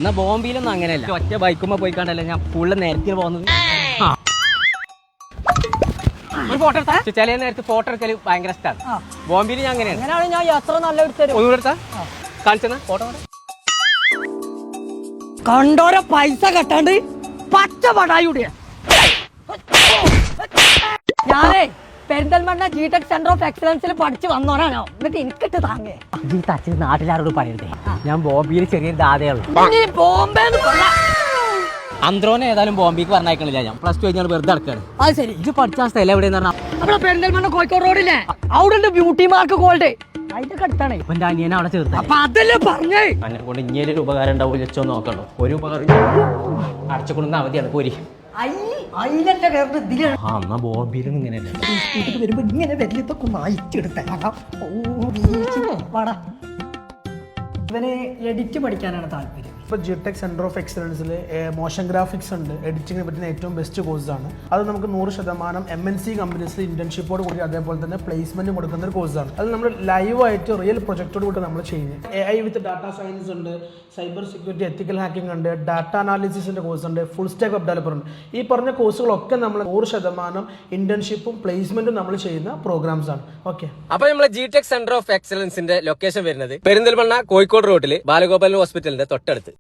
എന്നാ ബോംബെയിലൊന്നും അങ്ങനെയല്ല. ഒറ്റ ബൈക്കുമ്പോ പോയി കണ്ടല്ലേ ഞാൻ ഫുള്ള് നേരത്തെ പോകുന്നത്. ഒരു ഫോട്ടോ എടുത്താ ചില നേരത്തെ ഫോട്ടോ എടുക്കല് ഭയങ്കര ഇഷ്ടമാണ്. ബോംബെയിൽ ഞാൻ അങ്ങനെയാണ്. ഞാൻ യാത്ര നല്ല ഒന്നുകൂടെ എടുത്താ കാണിച്ചെന്നാ ഫോട്ടോ കണ്ടോരെ പൈസ കെട്ടാണ്ട് പച്ച പടായുടെ ഞാനേ പെരിന്തൽമണ്ണ ജിടെക് സെന്റർ ഓഫ് എക്സലൻസിൽ പഠിച്ചു വന്നോരാണോ. എന്നിട്ട് എനിക്കിട്ട് താങ്ങേ അച്ഛൻ നാട്ടിലാരോട് പറയരുതേ. ഞാൻ ബോംബെയിൽ ചെറിയൊരു ദാതയുള്ളൂ. ബോംബെ അന്ത്രോനെ ഏതായാലും ബോംബെക്ക് പറഞ്ഞയക്കണില്ല. ഞാൻ പ്ലസ് ടു കഴിഞ്ഞാൽ വെറുതെ നടക്കാണ്. അത് ശരി. ഇത് പഠിച്ച സ്ഥലം എവിടെയെന്ന് പറഞ്ഞാൽ നമ്മുടെ പെരിന്തൽമണ്ണ കോഴിക്കോട് റോഡില്ലേ അവിടെ ബ്യൂട്ടി മാർക്ക് ഗോൾഡ് അതിന്റെ അടുത്താണ്. ഇപ്പൊ എന്റെ അനിയനെ അവിടെ ചേർത്ത്. അപ്പൊ അതല്ലേ പറഞ്ഞേ എന്നെ കൊണ്ട് ഇനിയൊരു ഉപകാരം ഉണ്ടാവും. വെച്ചോ നോക്കണ്ടോ ഒരു ഉപകാരം അടച്ചുകൊണ്ടുന്ന അവധിയാണ് പോരി. ബോംബെയിലും ഇങ്ങനെയല്ല വരുമ്പോ ഇങ്ങനെ വലിയതൊക്കെ ഒന്ന് അയച്ചെടുത്ത ഇവന് എഡിറ്റ് പഠിക്കാനാണ് താല്പര്യം. ഇപ്പോൾ ജിടെക് സെന്റർ ഓഫ് എക്സലൻസിൽ മോഷൻ ഗ്രാഫിക്സ് ഉണ്ട്. എഡിറ്റിങ്ങിനെ പറ്റുന്ന ഏറ്റവും ബെസ്റ്റ് കോഴ്സാണ് അത്. നമുക്ക് 100% MNC കമ്പനീസിൽ ഇന്റേൺഷിപ്പോട് കൂടി അതേപോലെ തന്നെ പ്ലേസ്മെന്റ് കൊടുക്കുന്ന ഒരു കോഴ്സാണ്. അത് നമ്മൾ ലൈവായിട്ട് റിയൽ പ്രൊജക്റ്റോട് കൂടി നമ്മൾ ചെയ്യുന്നത്. AI വിത്ത് ഡാറ്റാ സയൻസ് ഉണ്ട്, സൈബർ സെക്യൂരിറ്റി, എത്തിക്കൽ ഹാക്കിംഗ് ഉണ്ട്, ഡാറ്റ അനാലിസിസിന്റെ കോഴ്സ് ഉണ്ട്, ഫുൾ സ്റ്റാക്ക് വെബ് ഡെവലപ്പർ ഉണ്ട്. ഈ പറഞ്ഞ കോഴ്സുകളൊക്കെ നമ്മൾ 100% ഇന്റേൺഷിപ്പും പ്ലേസ്മെന്റും നമ്മൾ ചെയ്യുന്ന പ്രോഗ്രാംസ് ആണ്. ഓക്കെ, അപ്പൊ നമ്മളെ ജിടെക് സെന്റർ ഓഫ് എക്സലൻസിന്റെ ലൊക്കേഷൻ വരുന്നത് പെരിന്തൽമണ്ണ കോഴിക്കോട് റോഡിൽ ബാലഗോപാലൻ ഹോസ്പിറ്റലിന്റെ തൊട്ടടുത്ത്.